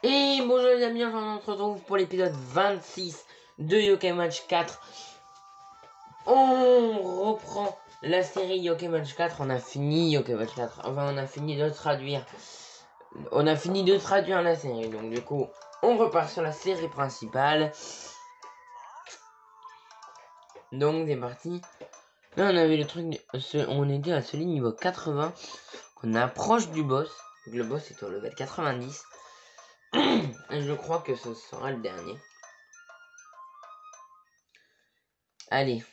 Et bonjour les amis, on se retrouve pour l'épisode 26 de Yokai Match 4. On reprend la série Yokai Match 4, on a fini Yokai Match 4, enfin on a fini de traduire. On a fini de traduire la série, donc du coup on repart sur la série principale. Donc c'est parti. Là on avait le truc, on était à celui niveau 80, on approche du boss. Donc, le boss est au level 90. Et je crois que ce sera le dernier. Allez.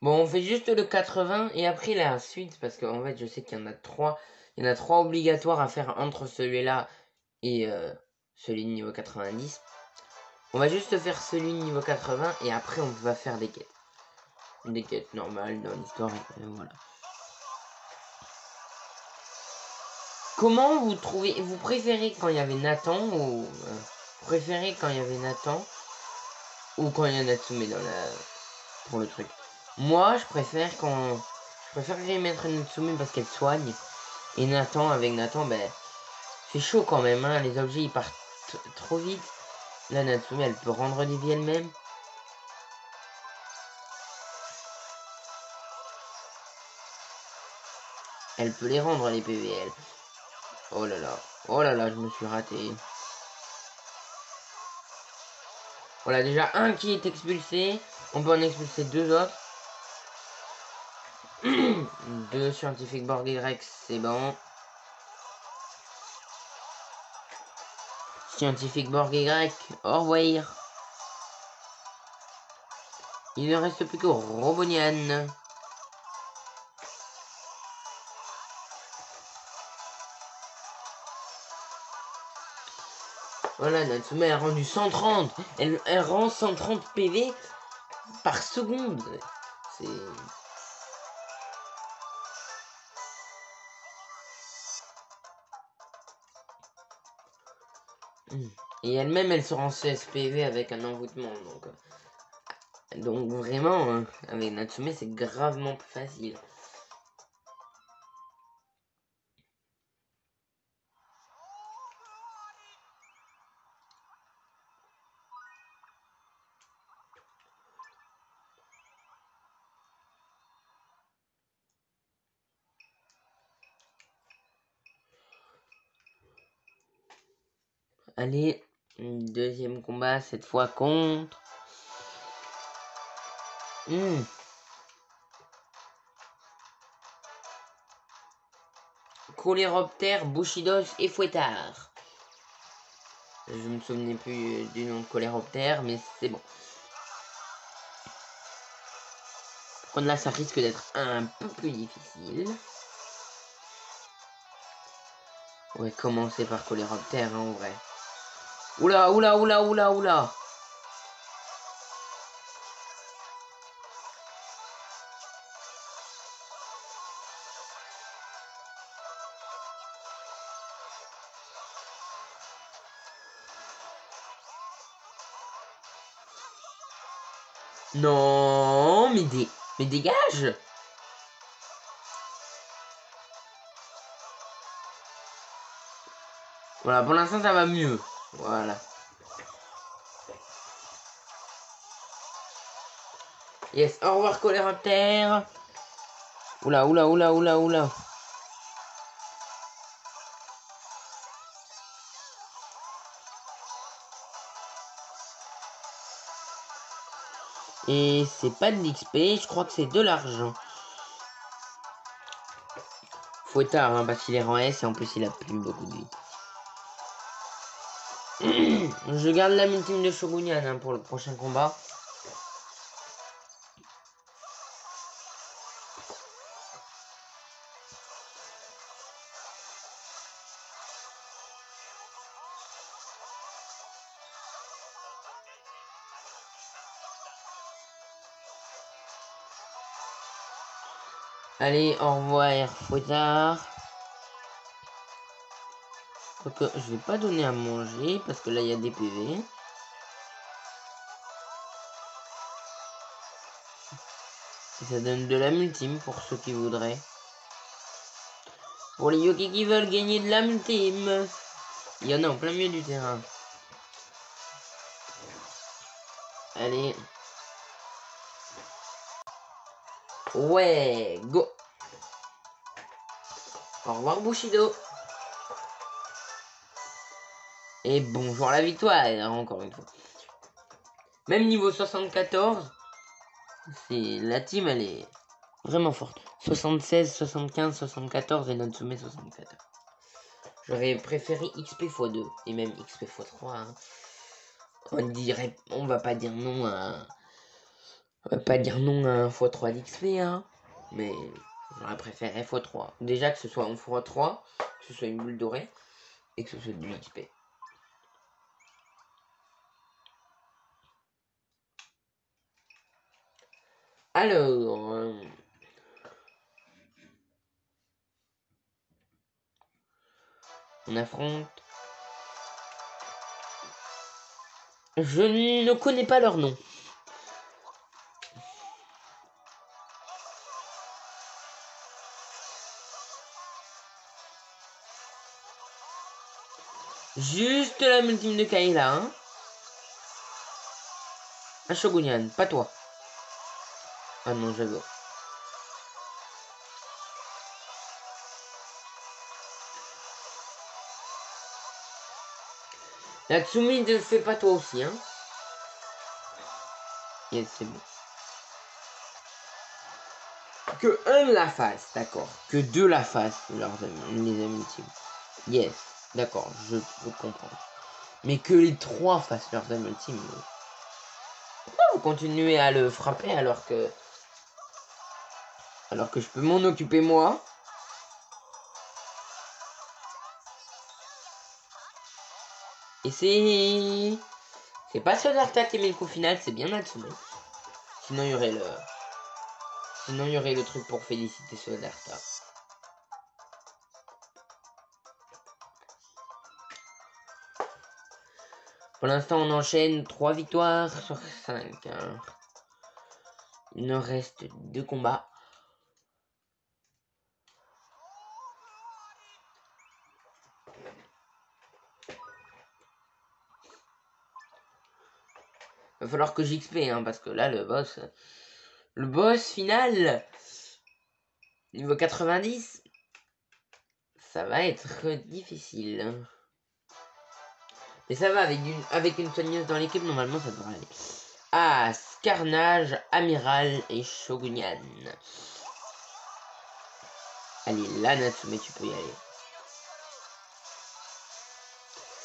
Bon, on fait juste le 80 et après la suite, parce qu'en fait, je sais qu'il y en a 3. Il y en a 3 obligatoires à faire entre celui-là et celui de niveau 90. On va juste faire celui de niveau 80 et après on va faire des quêtes. Des quêtes normales dans l'histoire, voilà. Comment vous trouvez, vous préférez quand il y avait Nathan ou préférez quand il y avait Nathan ou quand il y a Natsume dans la pour le truc? Moi, je préfère mettre Natsume parce qu'elle soigne. Et Nathan, avec Nathan, ben, c'est chaud quand même, hein. Les objets, ils partent trop vite. Là, Natsume, elle peut rendre des vies elle-même. Elle peut les rendre, les PVL. Oh là là, je me suis raté. Voilà, déjà un qui est expulsé. On peut en expulser 2 autres. 2 scientifiques Borg Y, c'est bon. Scientifique Borg Y, au revoir. Il ne reste plus que Robonian. Voilà, Natsume a rendu 130. Elle rend 130 PV par seconde. C'est... Et elle-même, elle se rend CSPV avec un envoûtement. Donc vraiment, hein, avec Natsume, c'est gravement plus facile. Allez, deuxième combat, cette fois contre... Coléroptère, Bushidos et Fouettard. Je me souvenais plus du nom de Coléroptère, mais c'est bon. Contre là, ça risque d'être un peu plus difficile. On va commencer par Coléroptère, hein, en vrai. Oula, oula, oula, oula, oula. Non, mais dégage. Voilà, pour l'instant, ça va mieux. Voilà. Yes, au revoir Coléroptère. Oula, oula, oula, oula, oula. Et c'est pas de l'XP, je crois que c'est de l'argent. Fouettard, hein, parce qu'il est rang S et en plus il a plus beaucoup de vie. Je garde la ultime de Shogunian, hein, pour le prochain combat. Allez, au revoir Fouettard. Quoique, je vais pas donner à manger parce que là il y a des PV. Et ça donne de la multime pour ceux qui voudraient. Pour les Yoki qui veulent gagner de l'âme team. Il y en a en plein milieu du terrain. Allez. Ouais, go. Au revoir Bushido. Et bonjour la victoire, encore une fois. Même niveau 74, la team elle est vraiment forte. 76, 75, 74 et Natsume 74. J'aurais préféré XP x2 et même XP x3. Hein. On va pas dire non à... On va pas dire non à un x3 d'XP, hein. Mais j'aurais préféré x3. Déjà que ce soit un x3, que ce soit une boule dorée et que ce soit du XP. Alors... on affronte... Je ne connais pas leur nom. Juste la multime de Kayla, hein. Un Shogunyan, pas toi. Ah non, j'avoue. Natsumi ne fait pas toi aussi, hein. Yes, c'est bon. Que un la fasse, d'accord. Que deux la fassent, les amis ultimes. Yes, d'accord, je comprends. Mais que les trois fassent leurs amis ultimes. Pourquoi vous continuez à le frapper alors que je peux m'en occuper moi? Et c'est pas Sodarta qui met le coup final, c'est bien Natsume. Sinon il y aurait le truc pour féliciter Sodarta. Pour l'instant, on enchaîne 3 victoires sur 5. Hein. Il nous reste 2 combats. Il va falloir que j'XP, hein, parce que là, le boss final, niveau 90, ça va être difficile. Hein. Mais ça va, avec une soigneuse dans l'équipe, normalement, ça devrait aller. Ah, Carnage, Amiral et Shogunyan. Allez, là, Natsume, tu peux y aller.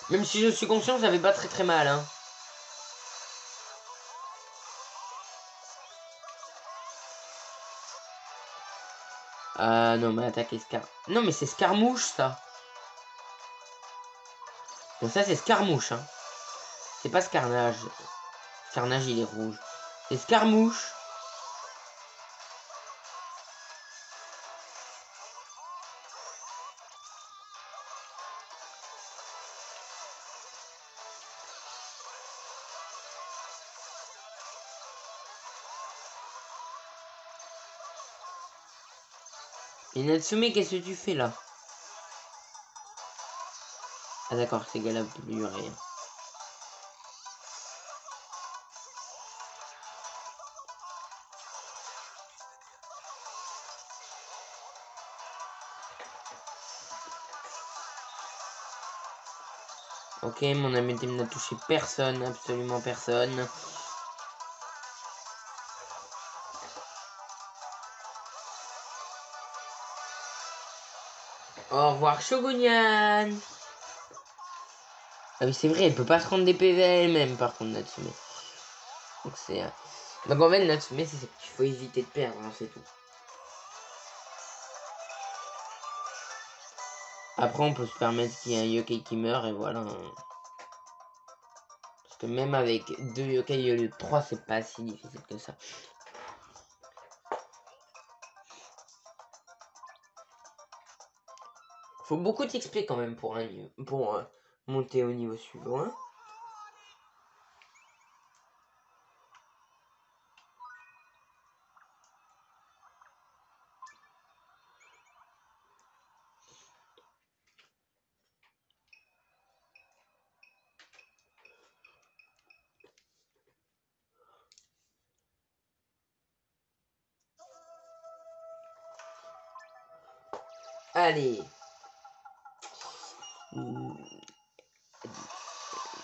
Même si je suis conscient, ça fait pas très mal, hein. Ah non, mais attaquer Non, mais c'est Scarmouche, ça. Donc ça, c'est Scarmouche, hein. C'est pas Scarnage. Scarnage, il est rouge. C'est Scarmouche. Et Natsume, qu'est-ce que tu fais, là? Ah d'accord, c'est gars-là peut lui rien. Ok, mon ami n'a touché personne, absolument personne. Au revoir Shogunyan. Ah oui c'est vrai, elle peut pas se rendre des PV elle-même par contre Natsume. Donc c'est... Donc en fait Natsume c'est qu'il faut éviter de perdre, hein, c'est tout. Après on peut se permettre qu'il y ait un yokai qui meurt et voilà. Parce que même avec 2 yokai au lieu de 3 c'est pas si difficile que ça. Faut beaucoup d'XP quand même pour monter au niveau suivant. Hein. Allez.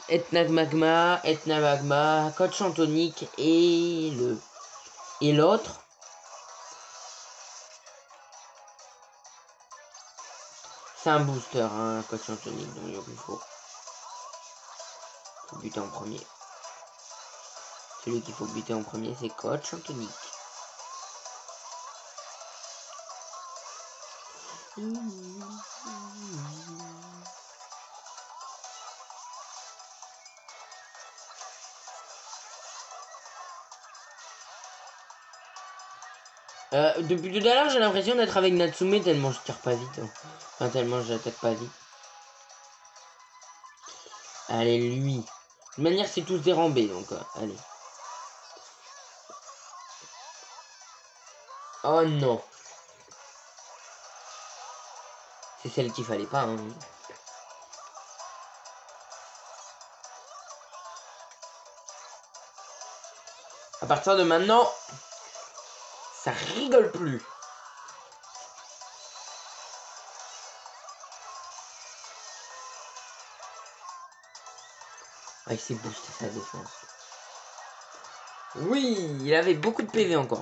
Etna Magma, Coach Antonique et l'autre. C'est un booster, hein, Coach Antonique, donc il faut buter en premier. Celui qu'il faut buter en premier, c'est Coach Antonique. Depuis tout à l'heure, j'ai l'impression d'être avec Natsume tellement je tire pas vite. Enfin, tellement j'attaque pas vite. Allez, lui. De toute manière, c'est tous dérambés, donc allez. Oh non. C'est celle qu'il fallait pas, hein. À partir de maintenant, ça rigole plus. Ah, il s'est boosté sa défense. Oui, il avait beaucoup de PV encore.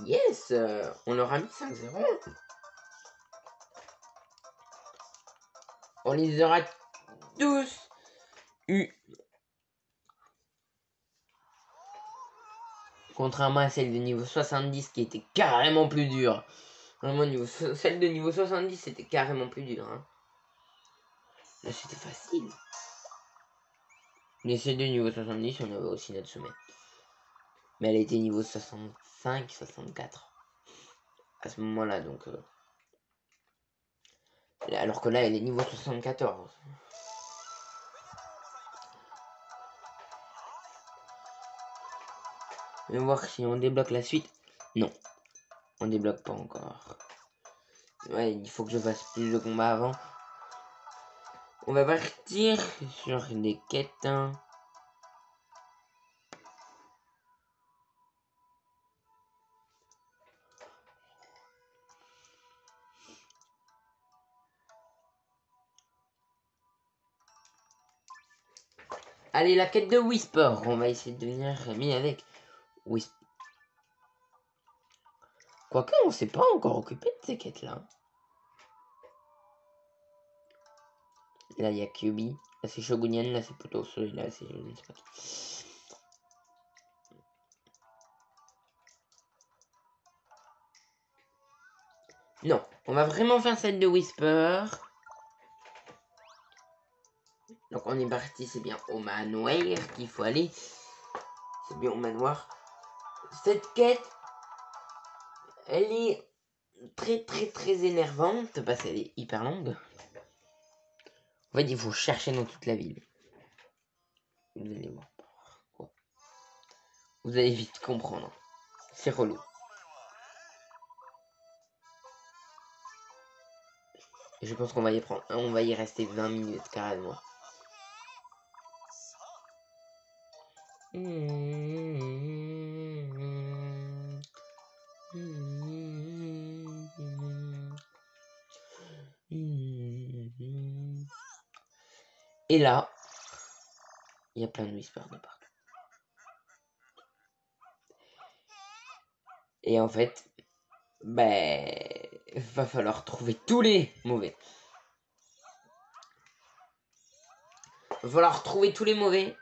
Yes, on leur a mis 5-0. On les aura tous eu. Contrairement à celle de niveau 70 qui était carrément plus dure. Vraiment, celle de niveau 70 c'était carrément plus dur. Hein. Là c'était facile. Mais celle de niveau 70 on avait aussi Natsume. Mais elle était niveau 65, 64. À ce moment-là donc. Alors que là elle est niveau 74. On va voir si on débloque la suite. Non. On débloque pas encore. Ouais, il faut que je fasse plus de combats avant. On va partir sur des quêtes. Hein. Allez, la quête de Whisper. On va essayer de devenir ami avec Whisper. Quoique, on s'est pas encore occupé de ces quêtes-là. Là, il y a Kyubi. Là, c'est Shogunian. Là, c'est plutôt celui-là. C'est... Je ne sais pas qui. Non, on va vraiment faire celle de Whisper. Donc, on est parti. C'est bien au manoir qu'il faut aller. C'est bien au manoir. Cette quête, elle est très énervante parce qu'elle est hyper longue. En fait, il faut chercher dans toute la ville. Vous allez voir. Quoi. Vous allez vite comprendre. C'est relou. Et je pense qu'on va y prendre. On va y rester 20 minutes carrément. Et là, il y a plein de whispers de partout. Et en fait, ben, va falloir trouver tous les mauvais. Va falloir trouver tous les mauvais.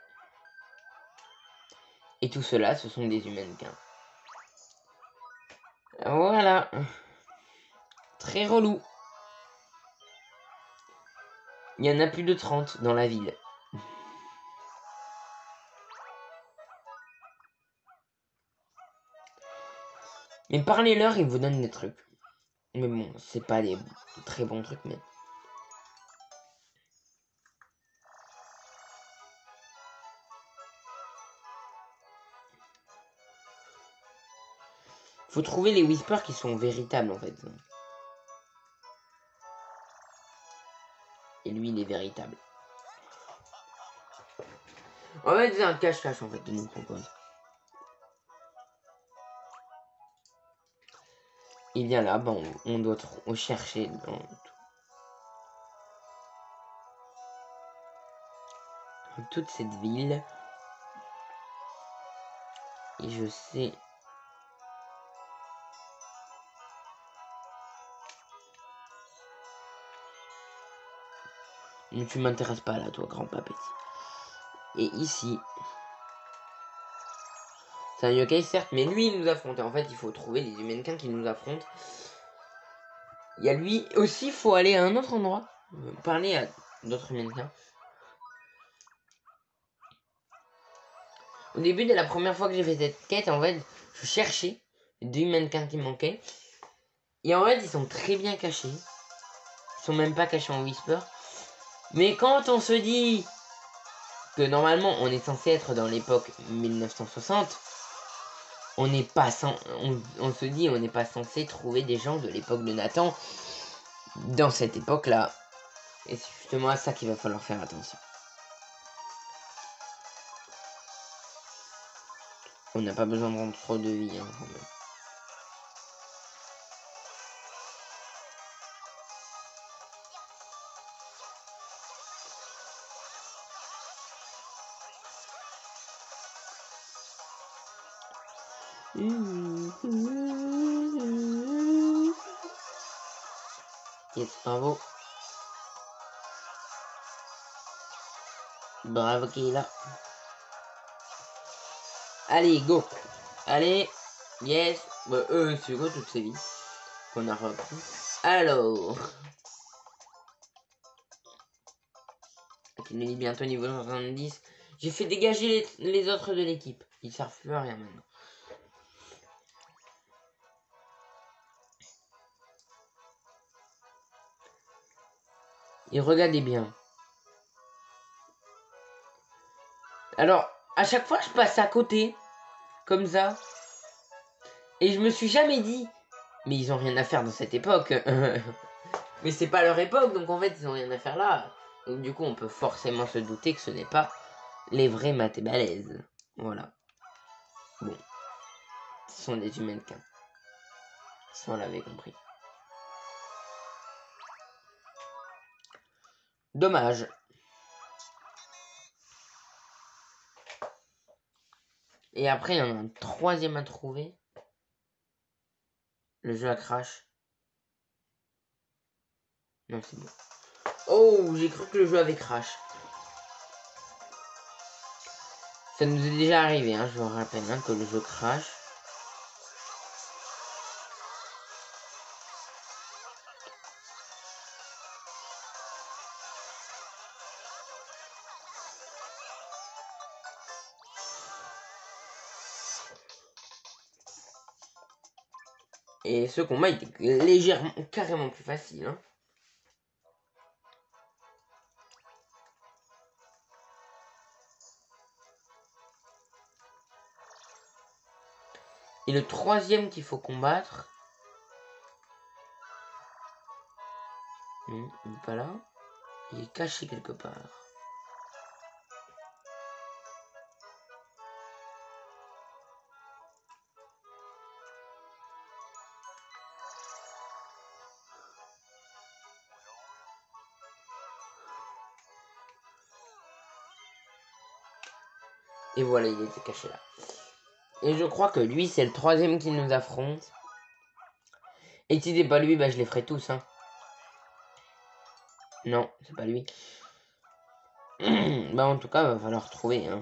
Et tout cela, ce sont des humains. Voilà. Très relou. Il y en a plus de 30 dans la ville. Mais parlez-leur, ils vous donnent des trucs. Mais bon, c'est pas des très bons trucs, mais... Faut trouver les whispers qui sont véritables, en fait. Et lui, il est véritable. On va dire un cache-cache en fait, il nous propose. Il vient là, bon, on doit chercher dans toute cette ville. Et je sais... Mais tu m'intéresses pas là, toi, grand papéti. Et ici... C'est un yokai, certes, mais lui, il nous affronte. Et en fait, il faut trouver les humains qui nous affrontent. Il y a lui aussi, il faut aller à un autre endroit. Parler à d'autres humains. Au début de la première fois que j'ai fait cette quête, en fait, je cherchais deux mannequins qui manquaient. Et en fait, ils sont très bien cachés. Ils sont même pas cachés en Whisper. Mais quand on se dit que normalement, on est censé être dans l'époque 1960, on n'est pas on se dit on n'est pas censé trouver des gens de l'époque de Nathan dans cette époque-là. Et c'est justement à ça qu'il va falloir faire attention. On n'a pas besoin de rendre trop de vie, hein, quand même. Yes, bravo. Bravo qui est là. Allez, go. Allez. Yes. Bah, c'est quoi toutes ces vies qu'on a repris. Alors. Il nous dit bientôt niveau 70. J'ai fait dégager les autres de l'équipe. Ils servent plus à rien maintenant. Et regardez bien. Alors, à chaque fois, je passe à côté. Comme ça. Et je me suis jamais dit. Mais ils ont rien à faire dans cette époque. Mais c'est pas leur époque, donc en fait, ils ont rien à faire là. Donc du coup, on peut forcément se douter que ce n'est pas les vrais mathés-balèzes. Voilà. Bon. Ce sont des humains. Ça, on l'avait compris. Dommage. Et après, il y en a un troisième à trouver. Le jeu à crash. Non, c'est bon. Oh, j'ai cru que le jeu avait crash. Ça nous est déjà arrivé, hein, je vous rappelle, hein, que le jeu crash. Et ce combat était légèrement, carrément plus facile, hein. Et le troisième qu'il faut combattre... il n'est pas là. Il est caché quelque part. Et voilà, il était caché là. Et je crois que lui, c'est le troisième qui nous affronte. Et si c'est pas lui, bah je les ferai tous, hein. Non, c'est pas lui. Bah en tout cas, va falloir trouver, hein.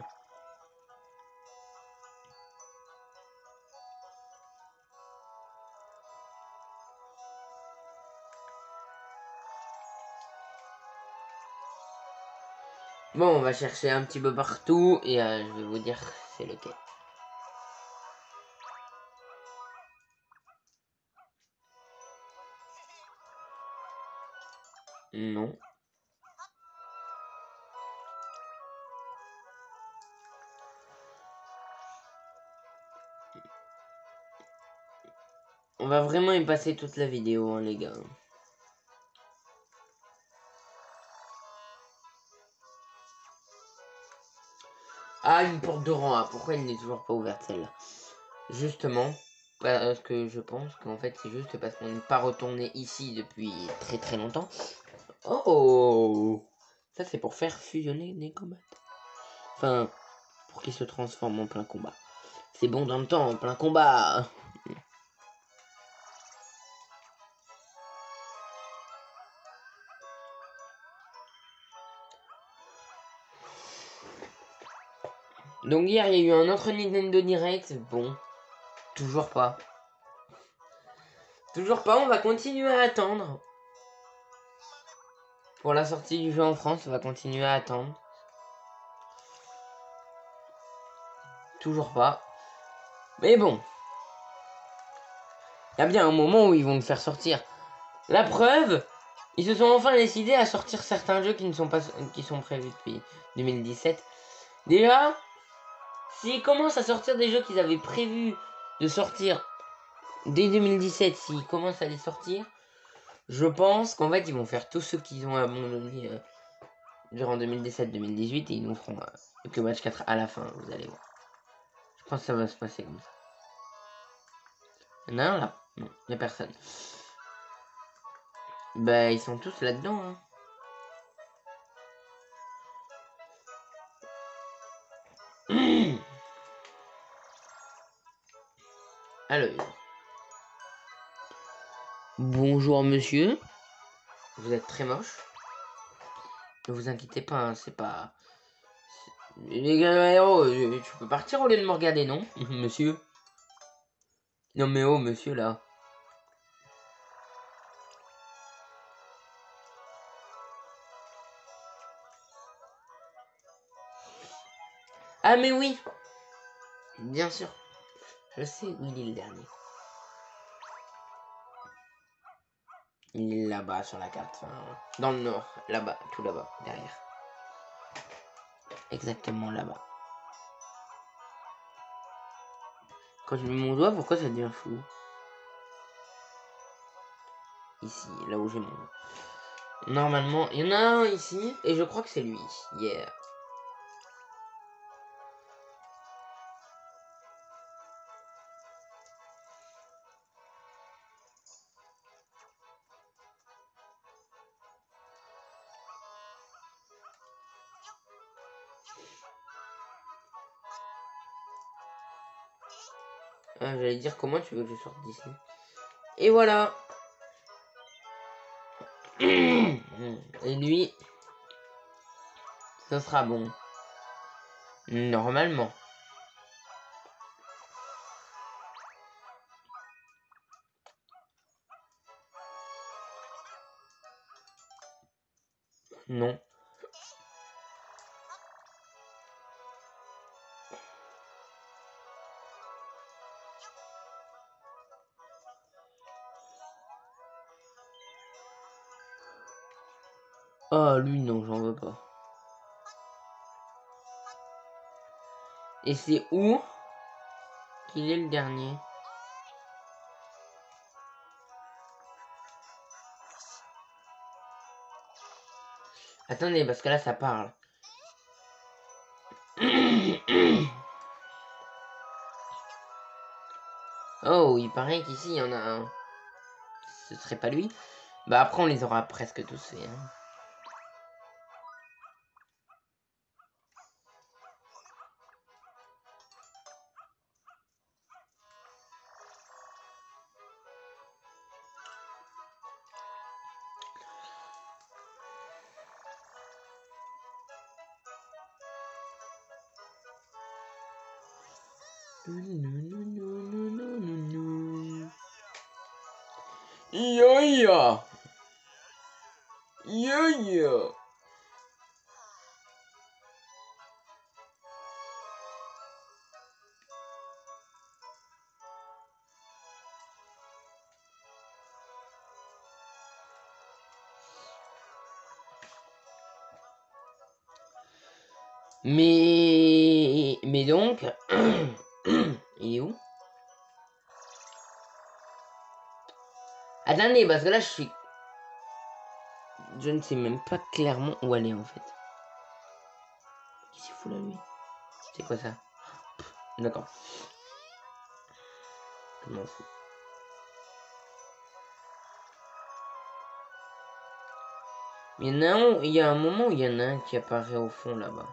Bon, on va chercher un petit peu partout et je vais vous dire c'est lequel. Non. On va vraiment y passer toute la vidéo, hein, les gars. Ah, une porte de rang A. Pourquoi elle n'est toujours pas ouverte celle-là? Justement, parce que je pense qu'en fait c'est juste parce qu'on n'est pas retourné ici depuis très très longtemps. Oh! Ça c'est pour faire fusionner les combats. Enfin, pour qu'ils se transforment en plein combat. C'est bon dans le temps, en plein combat. Donc hier il y a eu un autre Nintendo Direct. Bon, toujours pas. Toujours pas, on va continuer à attendre. Pour la sortie du jeu en France, on va continuer à attendre. Toujours pas. Mais bon. Il y a bien un moment où ils vont le faire sortir. La preuve, ils se sont enfin décidés à sortir certains jeux qui sont prévus depuis 2017. Déjà, s'ils commencent à sortir des jeux qu'ils avaient prévu de sortir dès 2017, s'ils commencent à les sortir, je pense qu'en fait ils vont faire tous ceux qu'ils ont abandonnés durant 2017-2018 et ils nous feront que match 4 à la fin, vous allez voir. Je pense que ça va se passer comme ça. Il y en a un là? Non, il n'y a personne. Bah ils sont tous là-dedans. Hein. Alors. Bonjour monsieur. Vous êtes très moche. Ne vous inquiétez pas, hein, c'est pas... Les gars, oh, tu peux partir au lieu de me regarder, non? Monsieur? Non mais oh, monsieur, là. Ah mais oui! Bien sûr. Je sais où il est le dernier. Il est là-bas sur la carte. Enfin, dans le nord. Là-bas. Tout là-bas. Derrière. Exactement là-bas. Quand je mets mon doigt, pourquoi ça devient flou? Ici, là où j'ai mon doigt. Normalement, il y en a un ici. Et je crois que c'est lui. Yeah. Ah, j'allais dire comment tu veux que je sorte d'ici. Et voilà. Et lui, ce sera bon. Normalement. Non. Ah, lui, non, j'en veux pas. Et c'est où qu'il est le dernier? Attendez, parce que là, ça parle. Oh, il paraît qu'ici, il y en a un. Ce serait pas lui. Bah après, on les aura presque tous fait. Hein. Yo-yo! Yo-yo! Mais donc... il est où? Attendez, parce que là, je suis... Je ne sais même pas clairement où aller, en fait. Qu'est-ce qu'il fout là, lui? C'est quoi ça? D'accord. Je m'en fous. Il y en a un, il y a un moment où il y en a un qui apparaît au fond là-bas.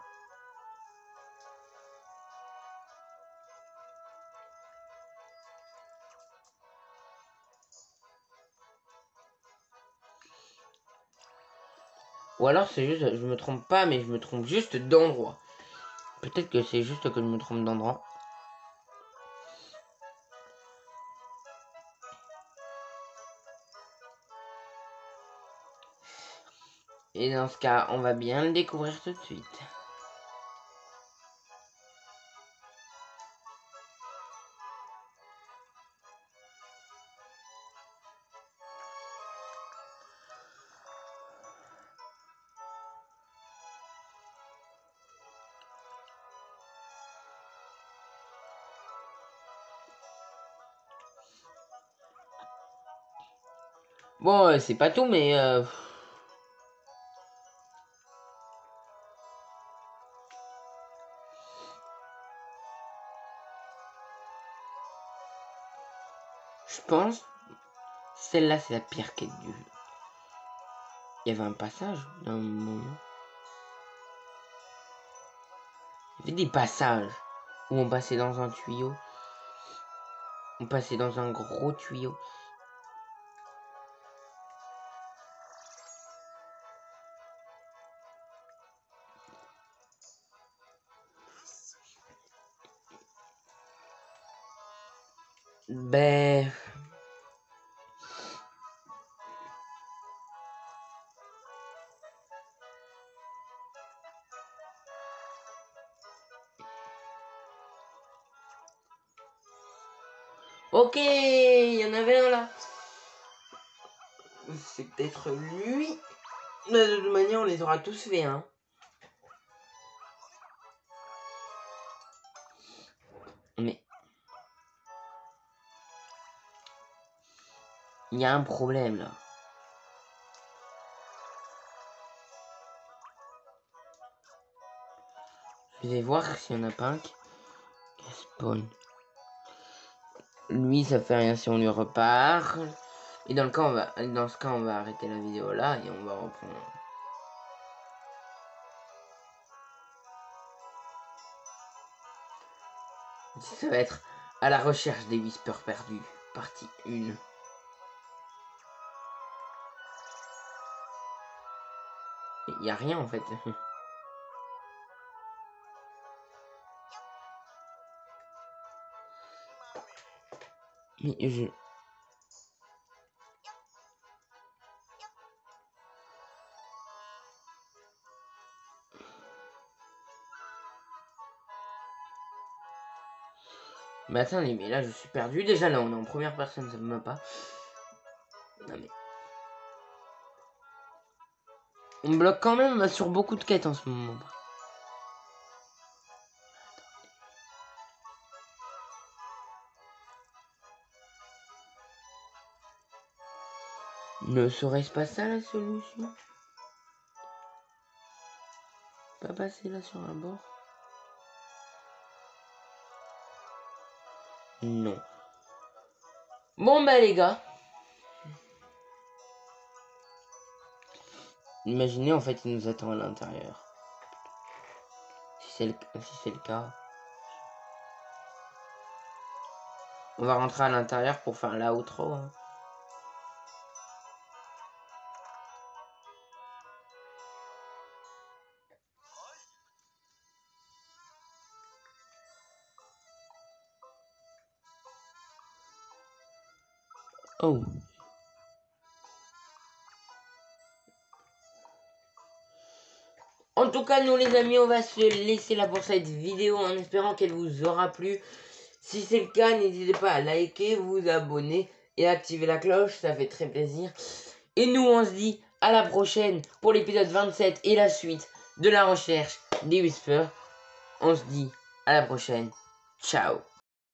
Ou alors c'est juste, je me trompe pas, mais je me trompe juste d'endroit. Peut-être que c'est juste que je me trompe d'endroit. Et dans ce cas, on va bien le découvrir tout de suite. Bon, c'est pas tout, mais... je pense... Celle-là, c'est la pire quête du jeu. Il y avait un passage d'un moment. Il y avait des passages où on passait dans un tuyau. On passait dans un gros tuyau. Ben... Ok, il y en avait un là. C'est peut-être lui. Mais de toute manière, on les aura tous fait, hein. Mais... il y a un problème là. Je vais voir s'il n'y en a pas un qui spawn. Lui, ça fait rien si on lui repart. Et dans ce cas, on va arrêter la vidéo là et on va reprendre. Ça va être à la recherche des whispers perdus, partie 1. Il n'y a rien en fait. Mais je... Mais attendez, mais là je suis perdu. Déjà là on est en première personne, ça me va pas. Non mais... on bloque quand même sur beaucoup de quêtes en ce moment. Ne serait-ce pas ça la solution? Pas passer là sur un bord? Non. Bon bah les gars. Imaginez en fait il nous attend à l'intérieur. Si c'est le cas. On va rentrer à l'intérieur pour faire l'outro. Hein. Oh. En tout cas, nous les amis, on va se laisser là pour cette vidéo en espérant qu'elle vous aura plu. Si c'est le cas, n'hésitez pas à liker, vous abonner et activer la cloche, ça fait très plaisir. Et nous, on se dit à la prochaine pour l'épisode 27 et la suite de la recherche des Whispers. On se dit à la prochaine. Ciao.